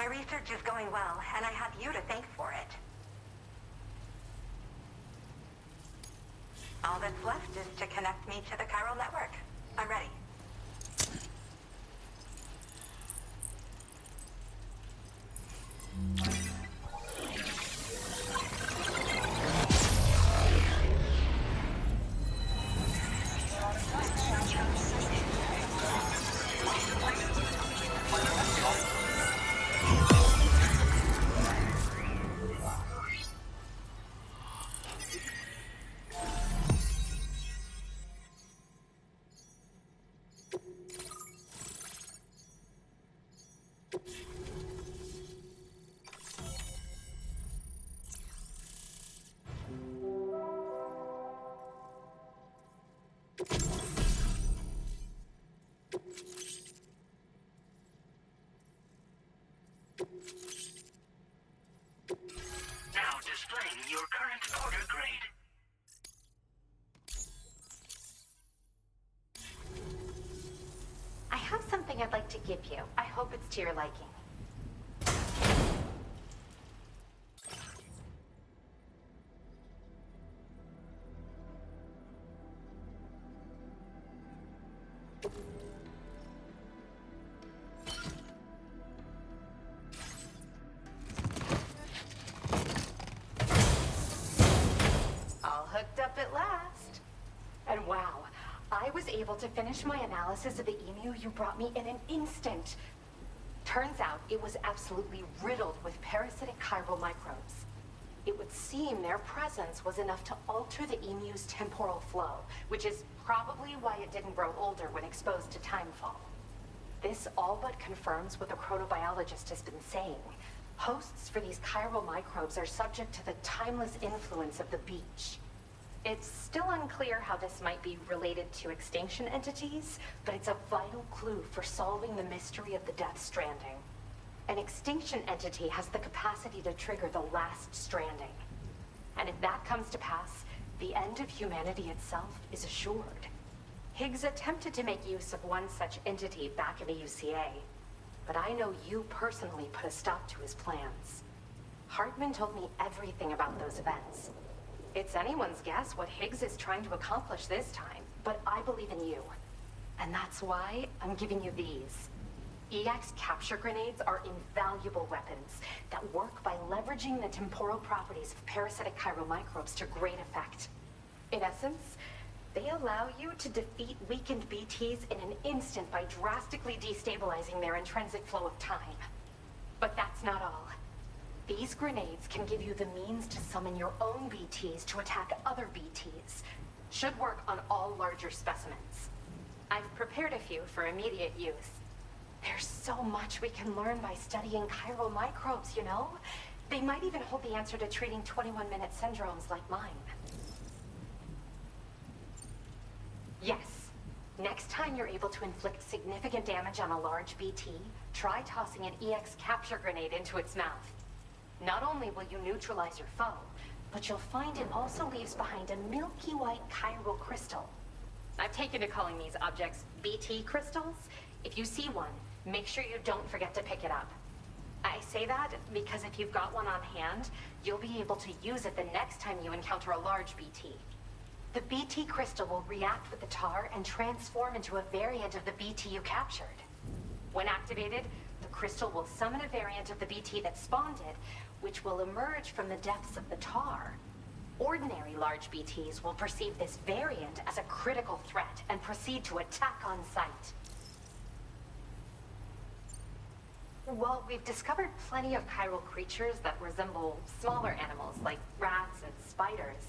research is going well, and I have you to thank for it. All that's left is to connect me to the chiral network. I'm ready. Now displaying your current order grade. I have something I'd like to give you. I hope it's to your liking. All hooked up at last. And wow, I was able to finish my analysis of the emu you brought me in an instant. Turns out it was absolutely riddled with parasitic chiral microbes. It would seem their presence was enough to alter the emu's temporal flow, which is probably why it didn't grow older when exposed to timefall. This all but confirms what the chronobiologist has been saying. Hosts for these chiral microbes are subject to the timeless influence of the beach. It's still unclear how this might be related to extinction entities, but it's a vital clue for solving the mystery of the Death Stranding. An extinction entity has the capacity to trigger the last stranding. And if that comes to pass, the end of humanity itself is assured. Higgs attempted to make use of one such entity back in the UCA, but I know you personally put a stop to his plans. Hartman told me everything about those events. It's anyone's guess what Higgs is trying to accomplish this time, but I believe in you. And that's why I'm giving you these. EX capture grenades are invaluable weapons that work by leveraging the temporal properties of parasitic chiral microbes to great effect. In essence, they allow you to defeat weakened BTs in an instant by drastically destabilizing their intrinsic flow of time. But that's not all. These grenades can give you the means to summon your own BTs to attack other BTs. Should work on all larger specimens. I've prepared a few for immediate use. There's so much we can learn by studying chiral microbes, you know? They might even hold the answer to treating 21-minute syndromes like mine. Yes. Next time you're able to inflict significant damage on a large BT, try tossing an EX capture grenade into its mouth. Not only will you neutralize your foe, but you'll find it also leaves behind a milky white chiral crystal. I've taken to calling these objects BT crystals. If you see one, make sure you don't forget to pick it up. I say that because if you've got one on hand, you'll be able to use it the next time you encounter a large BT. The BT crystal will react with the tar and transform into a variant of the BT you captured. When activated, the crystal will summon a variant of the BT that spawned it, which will emerge from the depths of the tar. Ordinary large BTs will perceive this variant as a critical threat and proceed to attack on sight. Well, we've discovered plenty of chiral creatures that resemble smaller animals like rats and spiders.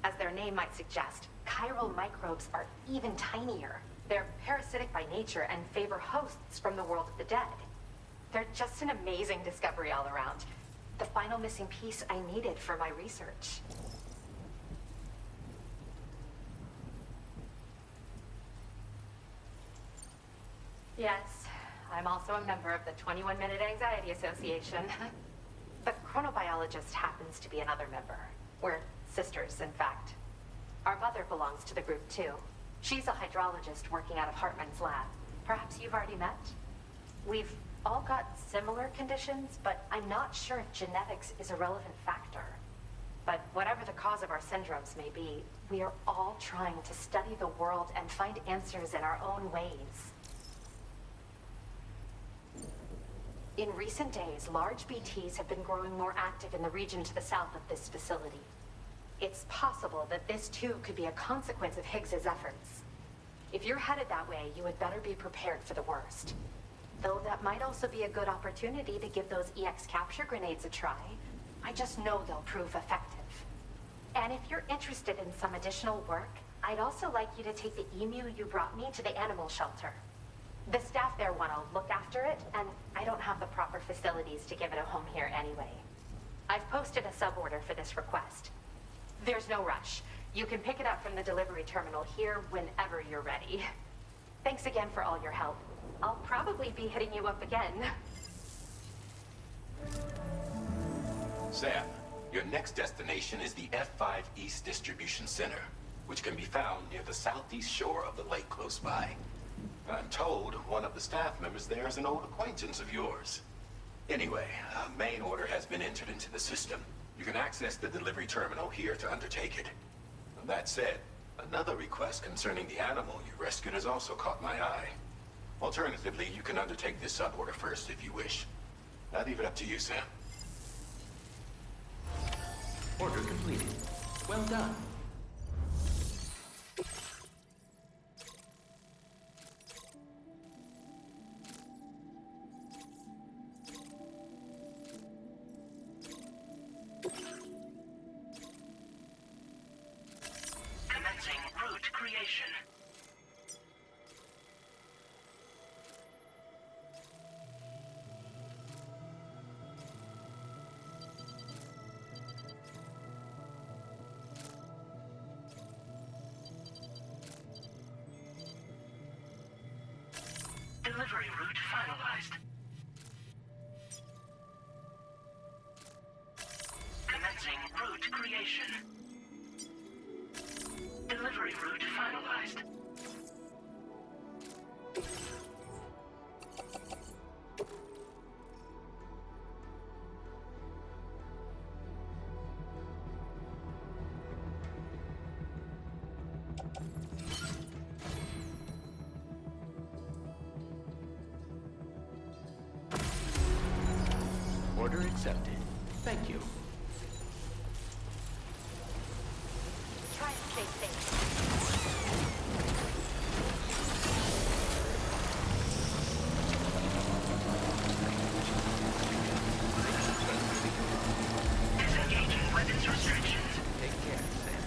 As their name might suggest, chiral microbes are even tinier. They're parasitic by nature and favor hosts from the world of the dead. They're just an amazing discovery all around. The final missing piece I needed for my research. Yes, I'm also a member of the 21-Minute Anxiety Association. The chronobiologist happens to be another member. We're sisters, in fact. Our mother belongs to the group, too. She's a hydrologist working out of Hartman's lab. Perhaps you've already met? We've all got similar conditions, but I'm not sure if genetics is a relevant factor. But whatever the cause of our syndromes may be, we are all trying to study the world and find answers in our own ways. In recent days, large BTs have been growing more active in the region to the south of this facility. It's possible that this too could be a consequence of Higgs's efforts. If you're headed that way, you had better be prepared for the worst. Though that might also be a good opportunity to give those EX capture grenades a try. I just know they'll prove effective. And if you're interested in some additional work, I'd also like you to take the emu you brought me to the animal shelter. The staff there want to look after it, and I don't have the proper facilities to give it a home here anyway. I've posted a sub-order for this request. There's no rush. You can pick it up from the delivery terminal here whenever you're ready. Thanks again for all your help. I'll probably be hitting you up again. Sam, your next destination is the F5 East Distribution Center, which can be found near the southeast shore of the lake close by. I'm told one of the staff members there is an old acquaintance of yours. Anyway, a main order has been entered into the system. You can access the delivery terminal here to undertake it. That said, another request concerning the animal you rescued has also caught my eye. Alternatively, you can undertake this sub-order first if you wish. I'll leave it up to you, Sam. Order completed. Well done. Commencing route creation. Delivery route finalized. Commencing route creation. Delivery route finalized. Order accepted. Thank you. Try and stay safe. Disengaging weapons restrictions. Take care, Sam.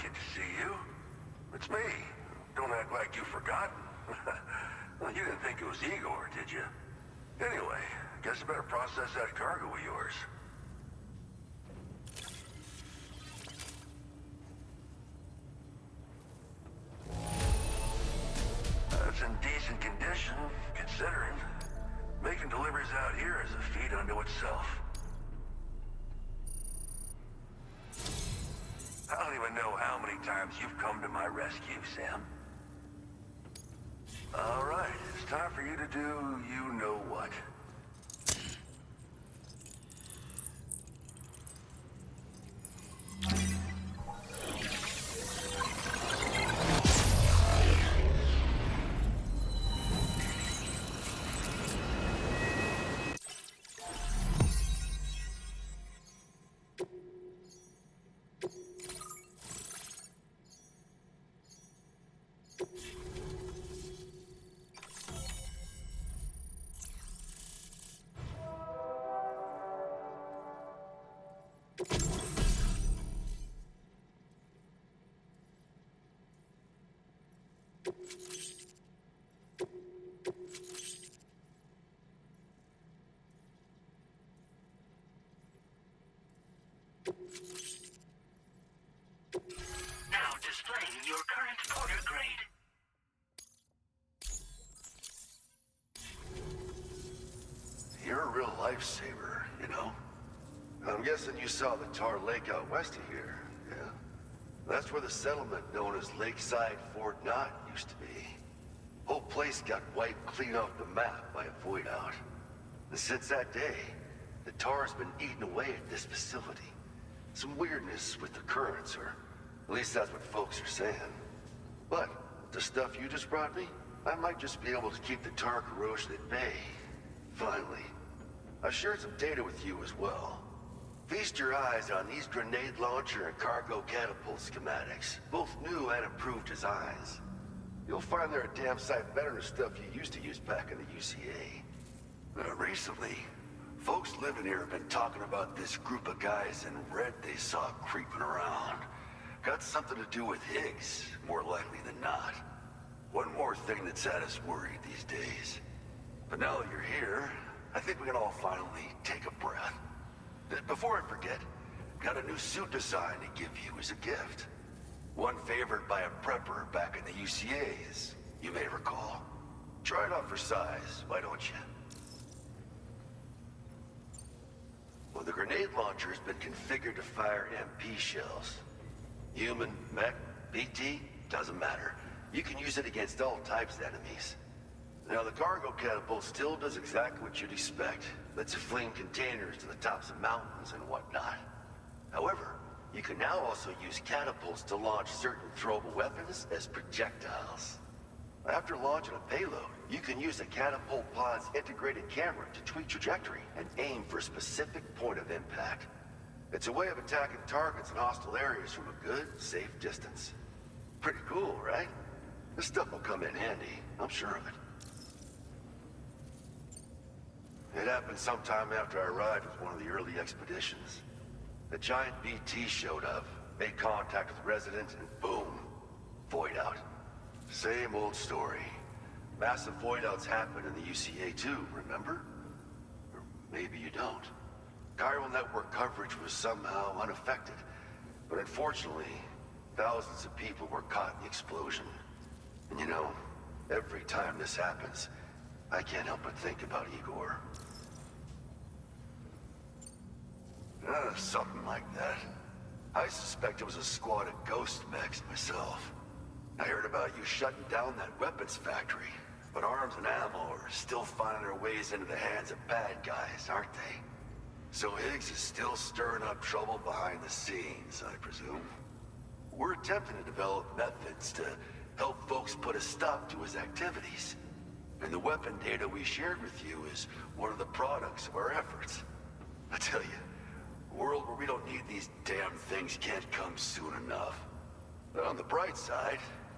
Good to see you. It's me. Don't act like you've forgotten. Well, you didn't think it was Igor, did you? Anyway, guess I better process that cargo of yours. It's in decent condition, considering. Making deliveries out here is a feat unto itself. I don't even know how many times you've come to my rescue, Sam. All right, it's time for you to do you-know-what. Now displaying your current order grade. You're a real lifesaver, you know? I'm guessing you saw the Tar Lake out west of here, yeah? That's where the settlement known as Lakeside Fort Knott used to be. Whole place got wiped clean off the map by a void out. And since that day, the tar's been eating away at this facility. Some weirdness with the currents, or at least that's what folks are saying. But the stuff you just brought me, I might just be able to keep the tar corrosion at bay. Finally. I've shared some data with you as well. Feast your eyes on these grenade launcher and cargo catapult schematics, both new and improved designs. You'll find they're a damn sight better than stuff you used to use back in the UCA. Recently, folks living here have been talking about this group of guys in red they saw creeping around. Got something to do with Higgs, more likely than not. One more thing that's had us worried these days. But now that you're here, I think we can all finally take a breath. Before I forget, got a new suit design to give you as a gift. One favored by a prepper back in the UCAs, you may recall. Try it out for size, why don't you? Well, the grenade launcher has been configured to fire MP shells. Human, mech, BT, doesn't matter. You can use it against all types of enemies. Now, the cargo catapult still does exactly what you'd expect. Lets you fling containers to the tops of mountains and whatnot. However, you can now also use catapults to launch certain throwable weapons as projectiles. After launching a payload, you can use a catapult pod's integrated camera to tweak trajectory and aim for a specific point of impact. It's a way of attacking targets in hostile areas from a good, safe distance. Pretty cool, right? This stuff will come in handy, I'm sure of it. It happened sometime after I arrived with one of the early expeditions. A giant BT showed up, made contact with residents, and boom, void out. Same old story. Massive void outs happen in the UCA too, remember? Or maybe you don't. Chiral network coverage was somehow unaffected, but unfortunately, thousands of people were caught in the explosion. And you know, every time this happens, I can't help but think about Igor. Something like that. I suspect it was a squad of ghost mechs myself. I heard about you shutting down that weapons factory, but arms and ammo are still finding their ways into the hands of bad guys, aren't they? So Higgs is still stirring up trouble behind the scenes, I presume. We're attempting to develop methods to help folks put a stop to his activities. And the weapon data we shared with you is one of the products of our efforts. I tell you, a world where we don't need these damn things can't come soon enough. But on the bright side,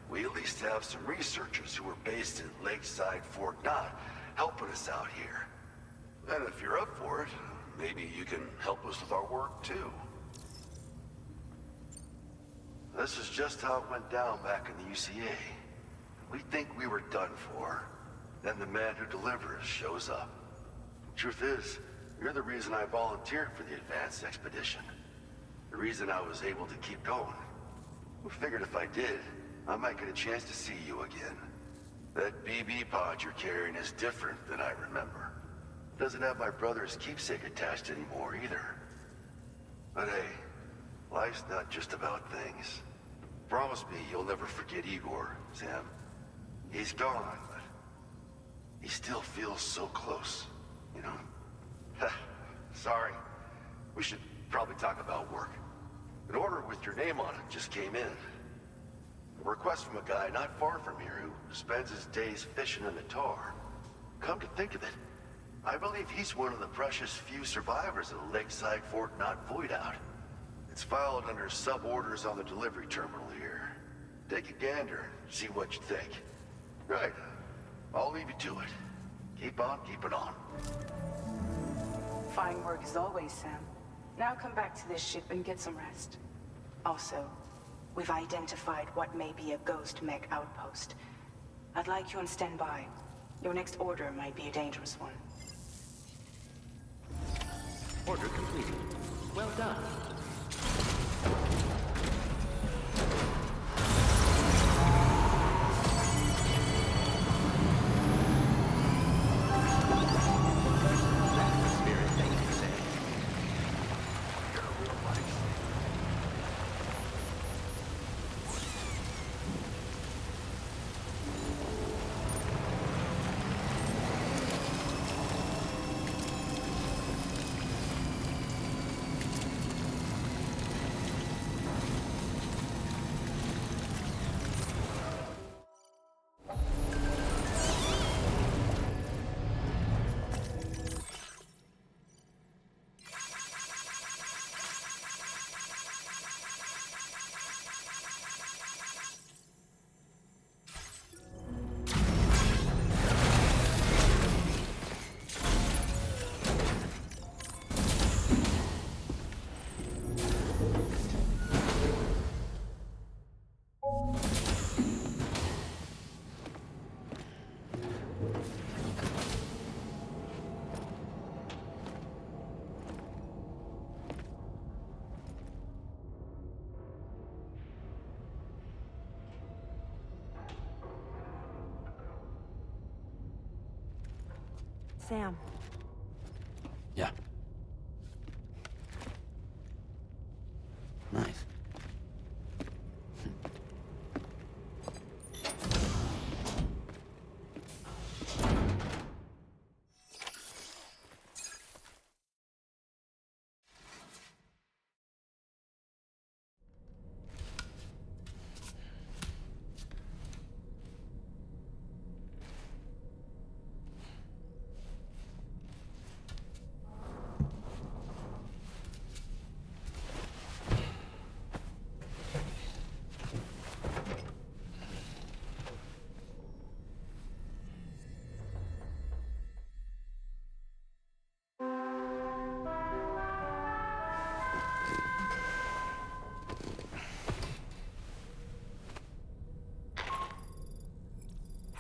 we at least have some researchers who are based in Lakeside Fort Knott helping us out here. And if you're up for it, maybe you can help us with our work too. This is just how it went down back in the UCA. We think we were done for. Then the man who delivers shows up. Truth is, you're the reason I volunteered for the advanced expedition. The reason I was able to keep going. We figured if I did, I might get a chance to see you again. That BB pod you're carrying is different than I remember. Doesn't have my brother's keepsake attached anymore either. But hey, life's not just about things. Promise me you'll never forget Igor, Sam. He's gone, but he still feels so close, you know? Sorry. We should probably talk about work. An order with your name on it just came in. A request from a guy not far from here who spends his days fishing in the tar. Come to think of it, I believe he's one of the precious few survivors of the Lakeside Fort Knott Void Out. It's filed under sub-orders on the delivery terminal here. Take a gander and see what you think. Right. I'll leave you to it. Keep on keeping on. Fine work as always, Sam. Now come back to this ship and get some rest. Also, we've identified what may be a ghost mech outpost. I'd like you on standby. Your next order might be a dangerous one. Order completed. Well done. That's the spirit, thank you, Sam. You're a real lifesaver. Sam. Yeah. Nice.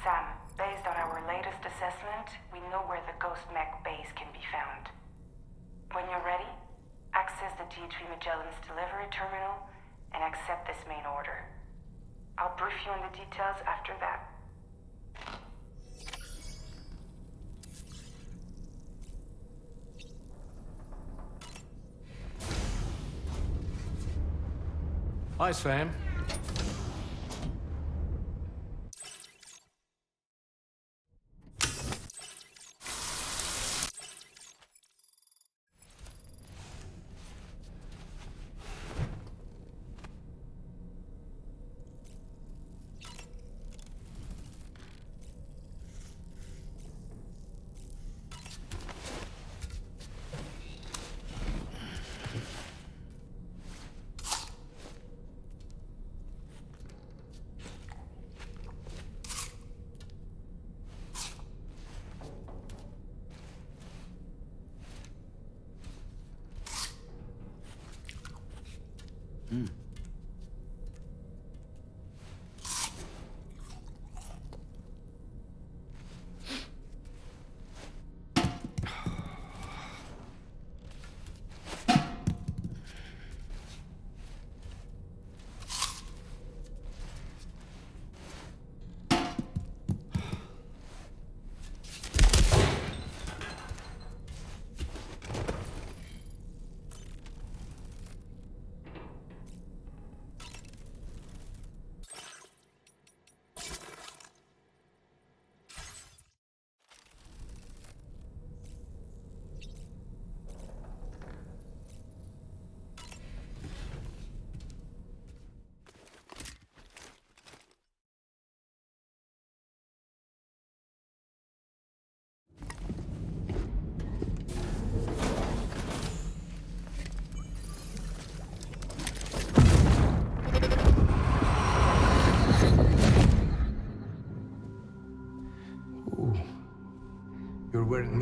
Sam, based on our latest assessment, we know where the Ghost Mech base can be found. When you're ready, access the D3 Magellan's delivery terminal and accept this main order. I'll brief you on the details after that. Hi, Sam.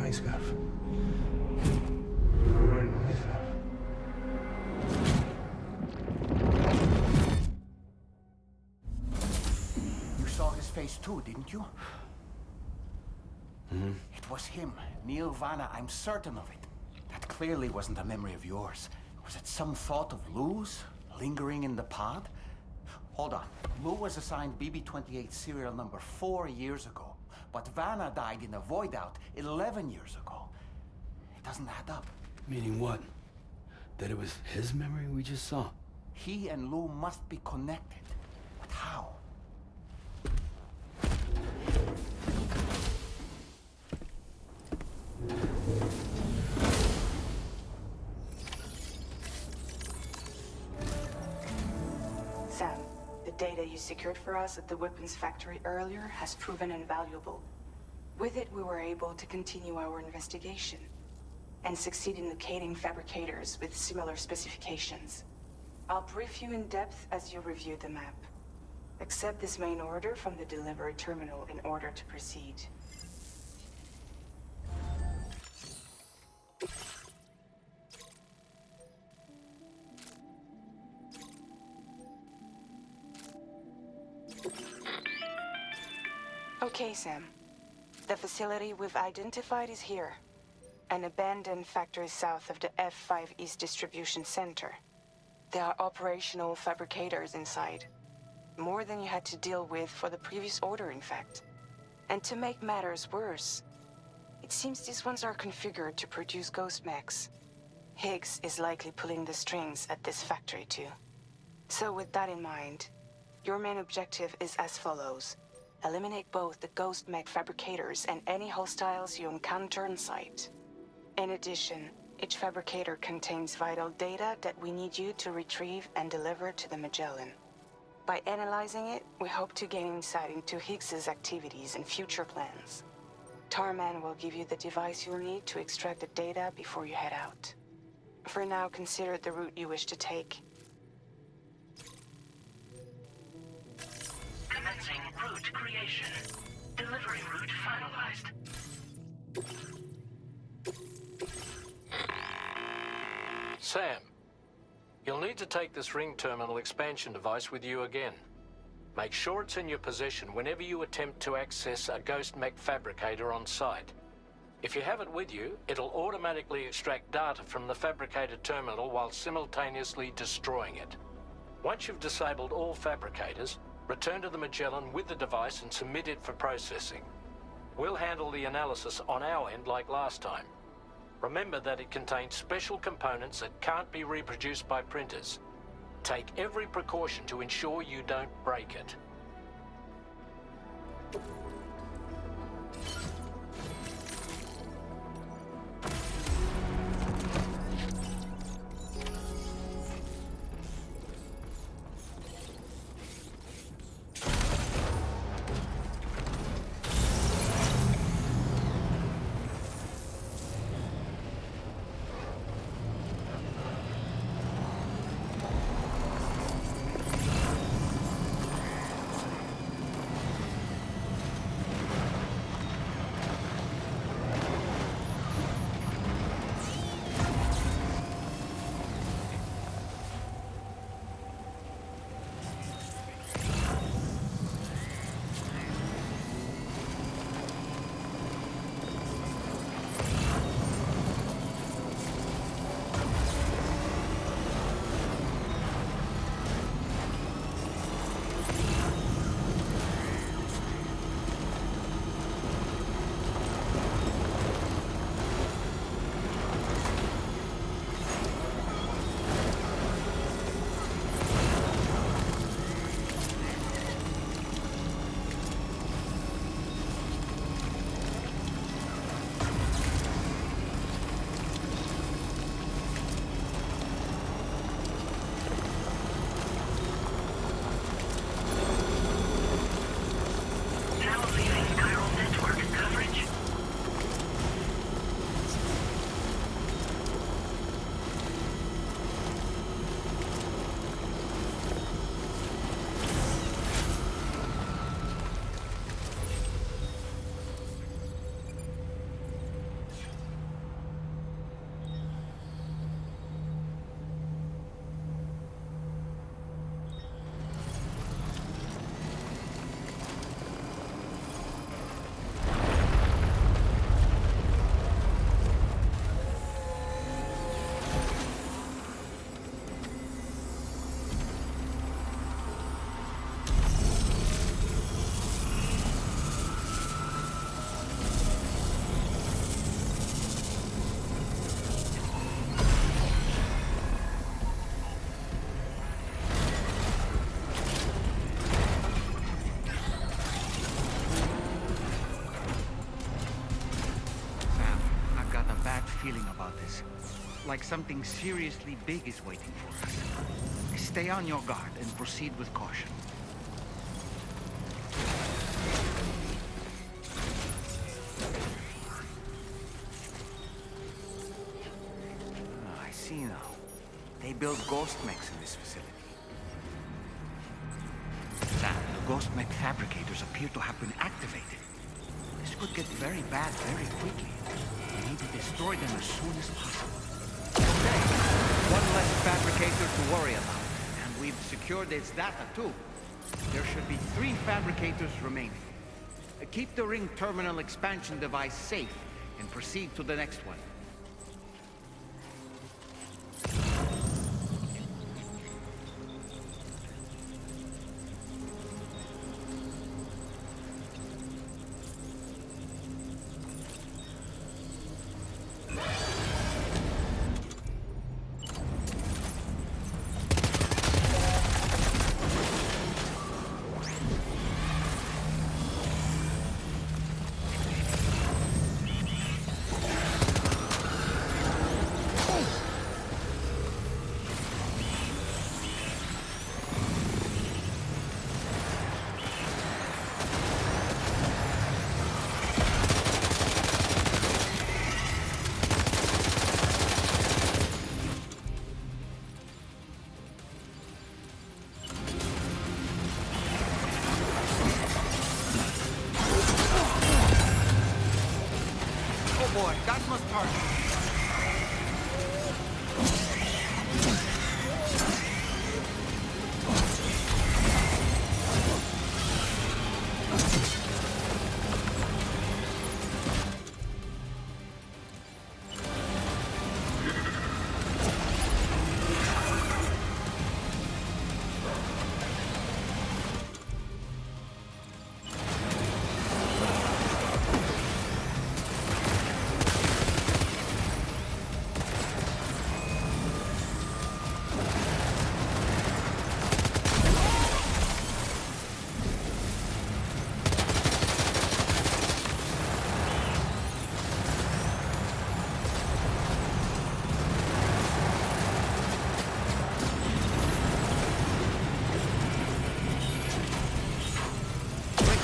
my scarf. You saw his face too, didn't you? It was him, Neil Vanna, I'm certain of it. That clearly wasn't a memory of yours. Was it some thought of Lou's, lingering in the pod? Hold on. Lou was assigned BB-28 serial number 4 years ago, but Vanna died in a void out 11 years ago. It doesn't add up. Meaning what? That it was his memory we just saw? He and Lou must be connected. But how? Sam, the data you secured for us at the weapons factory earlier has proven invaluable. With it, we were able to continue our investigation and succeed in locating fabricators with similar specifications. I'll brief you in depth as you review the map. Accept this main order from the delivery terminal in order to proceed. Okay, Sam. The facility we've identified is here. An abandoned factory south of the F5 East Distribution Center. There are operational fabricators inside. More than you had to deal with for the previous order, in fact. And to make matters worse, it seems these ones are configured to produce ghost mechs. Higgs is likely pulling the strings at this factory too. So with that in mind, your main objective is as follows. Eliminate both the ghost mech fabricators and any hostiles you encounter on site. In addition, each fabricator contains vital data that we need you to retrieve and deliver to the Magellan. By analyzing it, we hope to gain insight into Higgs's activities and future plans. Tarman will give you the device you'll need to extract the data before you head out. For now, consider the route you wish to take. Commencing route creation. Delivery route finalized. Sam, you'll need to take this ring terminal expansion device with you again. Make sure it's in your possession whenever you attempt to access a ghost mech fabricator on site. If you have it with you, it'll automatically extract data from the fabricator terminal while simultaneously destroying it. Once you've disabled all fabricators, return to the Magellan with the device and submit it for processing. We'll handle the analysis on our end like last time. Remember that it contains special components that can't be reproduced by printers. Take every precaution to ensure you don't break it. about this. Like something seriously big is waiting for us. Stay on your guard and proceed with caution. I see now. They build ghost mechs in this facility. Sam, the ghost mech fabricators appear to have been activated. This could get very bad very quickly. We need to destroy them as soon as possible. Okay, one less fabricator to worry about. And we've secured its data too. There should be 3 fabricators remaining. Keep the ring terminal expansion device safe and proceed to the next one. Boy, that must hurt.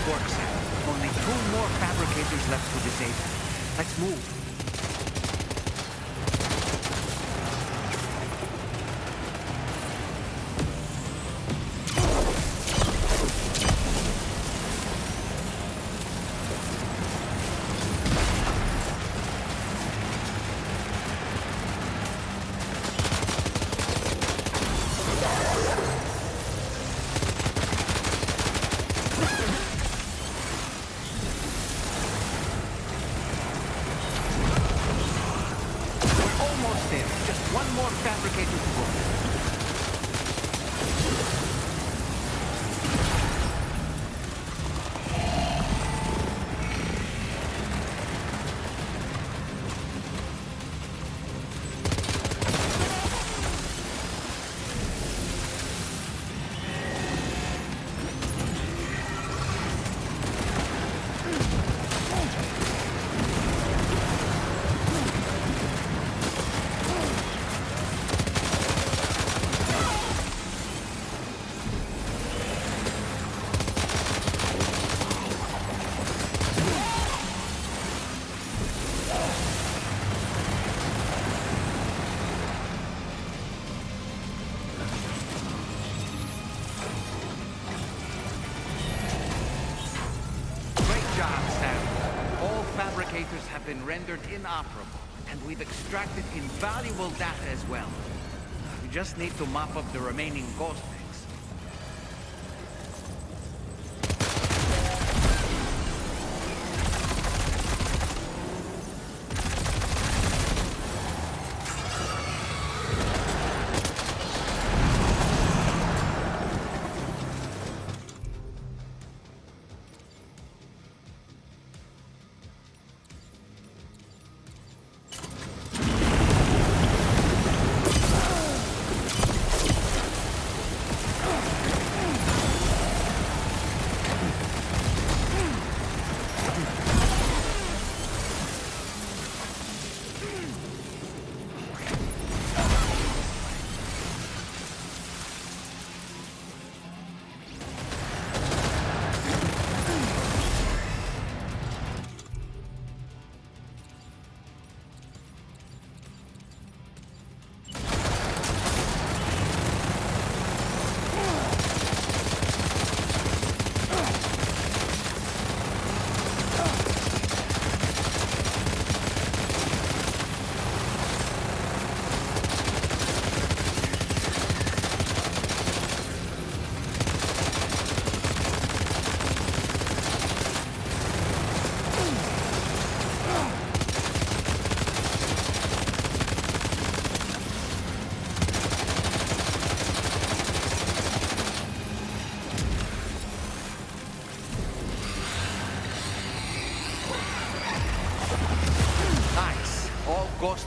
Works. Only 2 more fabricators left to disable. Let's move. One more fabricator to go. Fabricators have been rendered inoperable, and we've extracted invaluable data as well. We just need to mop up the remaining ghost mechs.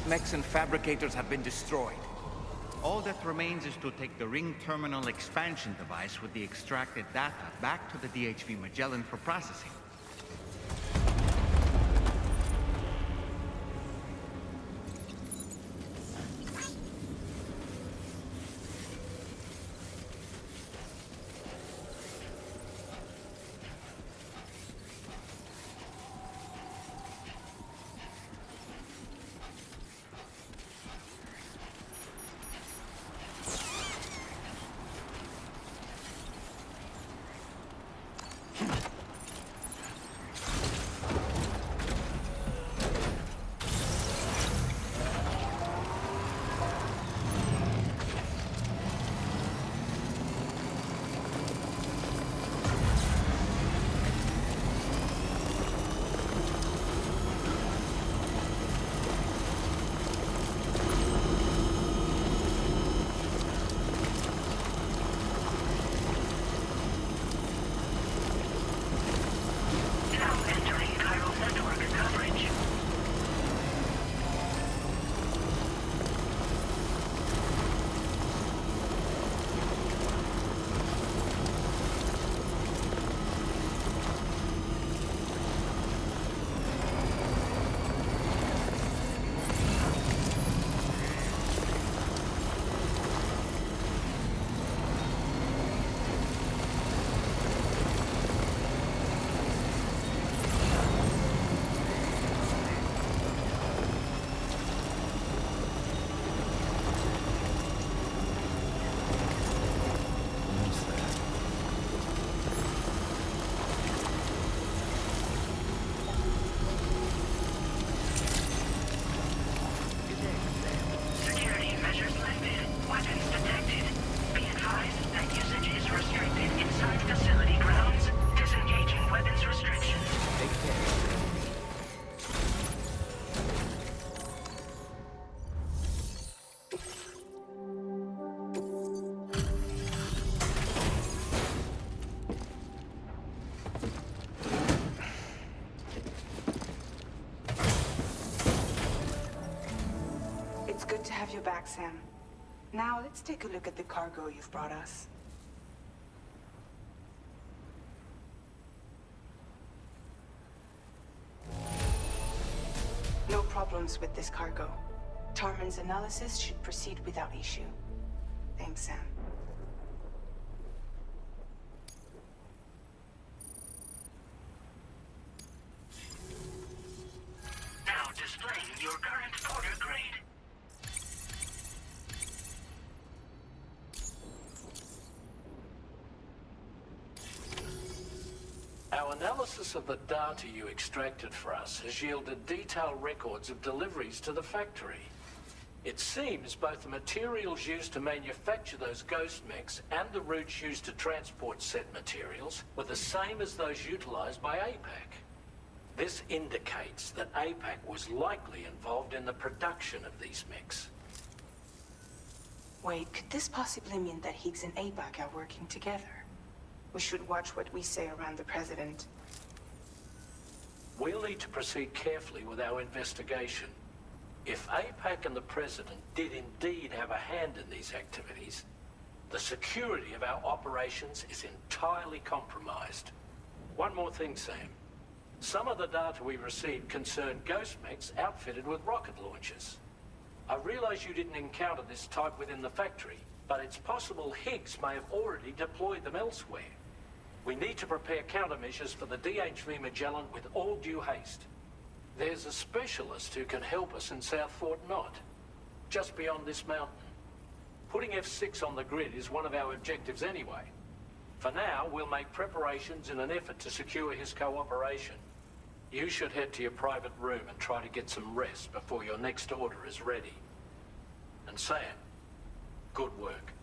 mechs and fabricators have been destroyed. All that remains is to take the ring terminal expansion device with the extracted data back to the DHV Magellan for processing. Good to have you back, Sam. Now, let's take a look at the cargo you've brought us. No problems with this cargo. Tarman's analysis should proceed without issue. Thanks, Sam. Now displaying your current order grade. Our analysis of the data you extracted for us has yielded detailed records of deliveries to the factory. It seems both the materials used to manufacture those ghost mechs and the routes used to transport said materials were the same as those utilized by APAC. This indicates that APAC was likely involved in the production of these mechs. Wait, could this possibly mean that Higgs and APAC are working together? We should watch what we say around the President. We'll need to proceed carefully with our investigation. If APAC and the President did indeed have a hand in these activities, the security of our operations is entirely compromised. One more thing, Sam. Some of the data we received concerned ghost mechs outfitted with rocket launchers. I realize you didn't encounter this type within the factory, but it's possible Higgs may have already deployed them elsewhere. We need to prepare countermeasures for the DHV Magellan with all due haste. There's a specialist who can help us in South Fort Knott, just beyond this mountain. Putting F6 on the grid is one of our objectives anyway. For now, we'll make preparations in an effort to secure his cooperation. You should head to your private room and try to get some rest before your next order is ready. And Sam, good work.